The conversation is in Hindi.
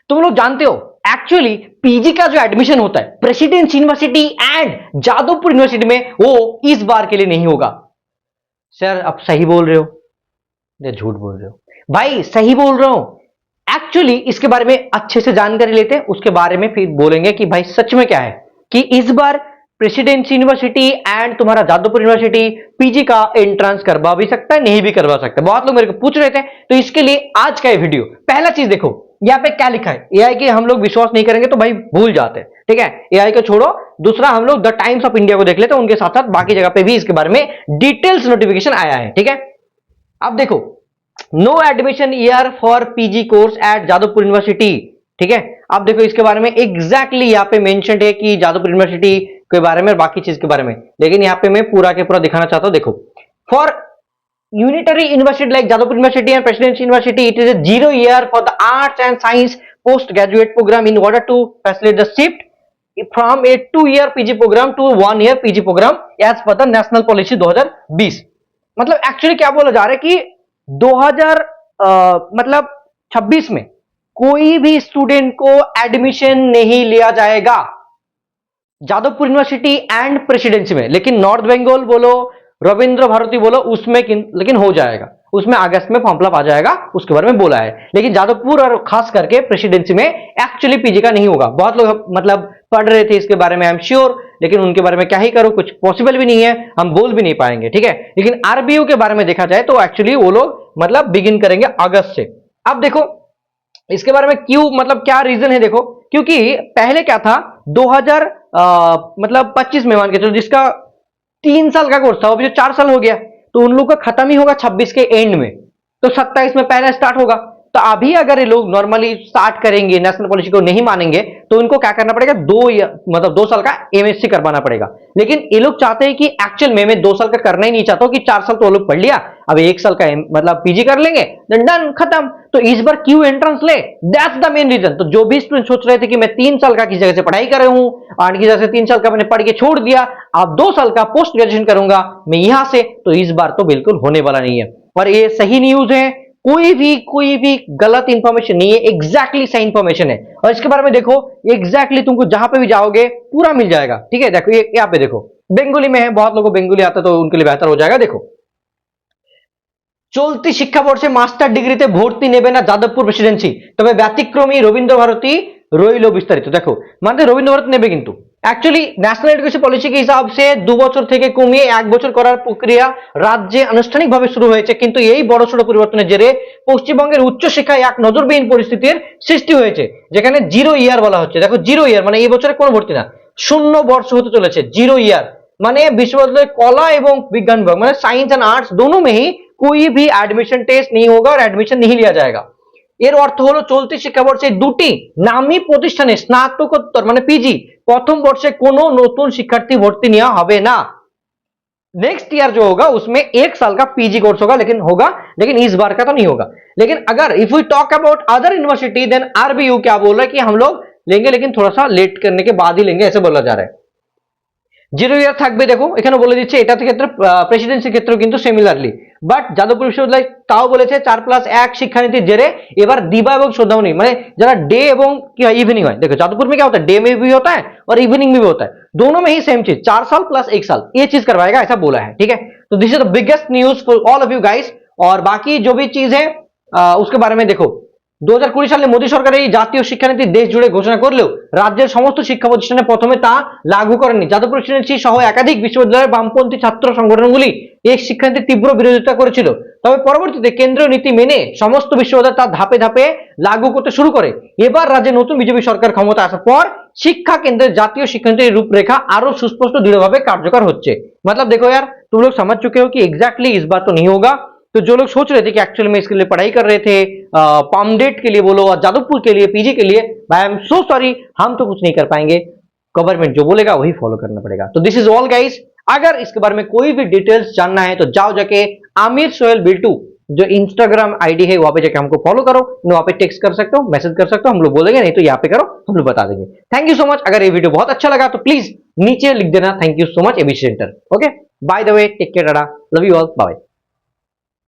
तुम लोग जानते हो एक्चुअली पीजी का जो एडमिशन होता है presidency university and Jadavpur university में, वो इस बार के लिए नहीं होगा। सर आप सही बोल रहे हो या झूठ बोल रहे हो? भाई सही बोल रहा हूं। एक्चुअली इसके बारे में अच्छे से जानकारी लेते हैं, उसके बारे में फिर बोलेंगे कि भाई सच में क्या है कि इस बार प्रेसिडेंसी यूनिवर्सिटी एंड तुम्हारा जादवपुर यूनिवर्सिटी पीजी का एंट्रेंस करवा भी सकता है, नहीं भी करवा सकता। बहुत लोग मेरे को पूछ रहे थे, तो इसके लिए आज का ये वीडियो। पहला चीज देखो यहाँ पे क्या लिखा है, एआई के हम लोग विश्वास नहीं करेंगे तो भाई भूल जाते हैं, ठीक है, एआई को छोड़ो। दूसरा हम लोग द टाइम्स ऑफ इंडिया को देख लेते हैं, उनके साथ साथ बाकी जगह पे भी इसके बारे में डिटेल्स नोटिफिकेशन आया है, ठीक है। अब देखो, no admission year for PG course at Jadavpur University, ठीक है। अब देखो इसके बारे में एग्जैक्टली यहाँ पे मेंशन्ड है कि जादवपुर यूनिवर्सिटी के बारे में और बाकी चीज के बारे में, लेकिन यहाँ पे मैं पूरा के पूरा दिखाना चाहता हूं। देखो, for unitary university like Jadavpur University and Presidency University, it is a 0 year for the arts and science postgraduate program in order to facilitate the shift from a 2-year PG program to 1-year PG program as per the national policy 2020। मतलब एक्चुअली क्या बोला जा रहा है कि 2026 में कोई भी स्टूडेंट को एडमिशन नहीं लिया जाएगा जादवपुर यूनिवर्सिटी एंड प्रेसिडेंसी में, लेकिन नॉर्थ बंगाल बोलो, रविंद्र भारती बोलो, उसमें लेकिन हो जाएगा, उसमें अगस्त में फॉर्म फिलअप आ जाएगा, उसके बारे में बोला है। लेकिन जादवपुर और खास करके प्रेसिडेंसी में एक्चुअली पीजी का नहीं होगा। बहुत लोग मतलब पढ़ रहे थे इसके बारे में, आई एम श्योर, लेकिन उनके बारे में क्या ही करो, कुछ पॉसिबल भी नहीं है, हम बोल भी नहीं पाएंगे, ठीक है। लेकिन आरबीयू के बारे में देखा जाए तो एक्चुअली वो लोग मतलब बिगिन करेंगे अगस्त से। अब देखो इसके बारे में क्यों, मतलब क्या रीजन है, देखो क्योंकि पहले क्या था 2025 में मान के चलो, जिसका 3 साल का कोर्स था, अभी जो 4 साल हो गया, तो उन लोग का खत्म ही होगा 26 के एंड में, तो 27 में पहला स्टार्ट होगा। तो अभी अगर ये लोग नॉर्मली स्टार्ट करेंगे, नेशनल पॉलिसी को नहीं मानेंगे, तो उनको क्या करना पड़ेगा, 2 साल का एमएससी करवाना पड़ेगा। लेकिन ये लोग चाहते हैं कि एक्चुअल में मैं 2 साल का करना ही नहीं चाहता हूं कि 4 साल तो वो लोग पढ़ लिया, अब 1 साल का मतलब पीजी कर लेंगे, डन खत्म। तो इस बार क्यों एंट्रेंस ले, दैट्स द मेन रीजन। तो जो भी स्टूडेंट सोच रहे थे कि मैं 3 साल का किसी जगह से पढ़ाई कर रहा हूं और किसी जगह से 3 साल का मैंने पढ़ के छोड़ दिया, अब 2 साल का पोस्ट ग्रेजुएशन करूंगा मैं यहां से, तो इस बार तो बिल्कुल होने वाला नहीं है। और ये सही न्यूज है, कोई भी गलत इंफॉर्मेशन नहीं है, एग्जैक्टली सही इंफॉर्मेशन है। और इसके बारे में देखो एग्जैक्टली तुमको जहां पे भी जाओगे पूरा मिल जाएगा, ठीक है। देखो ये यहाँ पे देखो बेंगोली में है, बहुत लोगों को बेंगोली आता है तो उनके लिए बेहतर हो जाएगा। देखो, চলতি শিক্ষাবর্ষে মাস্টার ডিগ্রিতে ভর্তি নেবে না যাদবপুর প্রেসিডেন্সি, তবে ব্যতিক্রমী রবীন্দ্র ভারতী রইল বিস্তারিত। দেখো মানে রবীন্দ্র ভারতী নেবে, কিন্তু एक्चुअली ন্যাশনাল এডুকেশন পলিসি के हिसाब से 2 বছর থেকে কমিয়ে 1 বছর করার প্রক্রিয়া রাজ্যে আনুষ্ঠানিকভাবে শুরু হয়েছে, কিন্তু এই বড়সড় পরিবর্তনের জেরে পশ্চিমবঙ্গের উচ্চশিক্ষায় এক নজরবিহীন পরিস্থিতির সৃষ্টি হয়েছে, যেখানে 0 ইয়ার বলা হচ্ছে। দেখো 0 ইয়ার মানে এই বছরে কোনো ভর্তি না, 0 বর্ষ হতে চলেছে, 0 ইয়ার মানে বিশ্ববিদ্যালয় কলা এবং বিজ্ঞান বিভাগ মানে সায়েंस एंड आर्ट्स दोनों में ही कोई भी एडमिशन टेस्ट नहीं होगा और एडमिशन नहीं लिया जाएगा। এর অর্থ হলো চলতি শিক্ষাবর্ষে দুটি নামী প্রতিষ্ঠানে স্নাতকোত্তর মানে পিজি প্রথম বর্ষে কোনো নতুন শিক্ষার্থী ভর্তি নেওয়া হবে না। नेक्स्ट ईयर जो होगा उसमें 1 साल का पीजी कोर्स होगा, लेकिन इस बार का तो नहीं होगा। लेकिन अगर if we talk about other university then RBU क्या बोल रहा है कि हम लोग लेंगे, लेकिन थोड़ा सा लेट करने के बाद ही लेंगे, ऐसे बोला जा रहा है। 0 ইয়ার থাকবে, দেখো এখানে বলে দিচ্ছে, এটা ক্ষেত্রে প্রেসিডেন্সির ক্ষেত্রেও কিন্তু সিমিলারলি, বাট যাদবপুর বিশ্ববিদ্যালয় তাও বলেছে 4+1 শিক্ষানীতির জেরে এবার দিবা এবং সন্ধ্যামণি মানে যারা डे এবং কি হয় इवनिंग হয়। देखो जादवपुर में क्या होता है, डे में भी होता है और इवनिंग में भी होता है, दोनों में ही सेम चीज 4 साल + 1 साल ये चीज करवाएगा, ऐसा बोला है, ठीक है। तो this is the biggest news for all of you guys. और बाकी जो भी चीज है उसके बारे में देखो, 2020 সালে মোদী সরকার এই জাতীয় শিক্ষানীতি দেশ জুড়ে ঘোষণা করলেও রাজ্যের সমস্ত শিক্ষা প্রতিষ্ঠানে প্রথমে তা লাগু করেনি। যাদবপুর প্রেসিডেন্সি সহ একাধিক বিশ্ববিদ্যালয়ের বামপন্থী ছাত্র সংগঠনগুলি এই শিক্ষানীতির তীব্র বিরোধিতা করেছিল, তবে পরবর্তীতে কেন্দ্রীয় নীতি মেনে সমস্ত বিশ্ববিদ্যালয় তা ধাপে ধাপে লাগু করতে শুরু করে। এবার রাজ্যে নতুন বিজেপি সরকার ক্ষমতা আসার পর শিক্ষা কেন্দ্রের জাতীয় শিক্ষানীতির রূপরেখा আরো সুস্পষ্ট দৃঢ়ভাবে কার্যকর হচ্ছে। मतलब देखो यार, तुम लोग समझ चुके हो कि एग्जैक्टली इस बार तो नहीं होगा। तो जो लोग सोच रहे थे कि एक्चुअली में इसके लिए पढ़ाई कर रहे थे पामडेट के लिए बोलो और जादवपुर के लिए पीजी के लिए, आई एम सो सॉरी, हम तो कुछ नहीं कर पाएंगे, गवर्नमेंट जो बोलेगा वही फॉलो करना पड़ेगा। तो दिस इज ऑल गाइस। अगर इसके बारे में कोई भी डिटेल्स जानना है तो जाओ जाके आमिर सोहेल बिल्टू जो इंस्टाग्राम आईडी है वहां पे जाके हमको फॉलो करो, वहां पे टेक्स्ट कर सकते हो, मैसेज कर सकते हो, हम लोग बोलेंगे, नहीं तो यहाँ पे करो, हम लोग बता देंगे। Thank you so much. अगर ये वीडियो बहुत अच्छा लगा तो प्लीज नीचे लिख देना thank you so much AB centre. Okay, by the way, take care, tata, love you all, bye.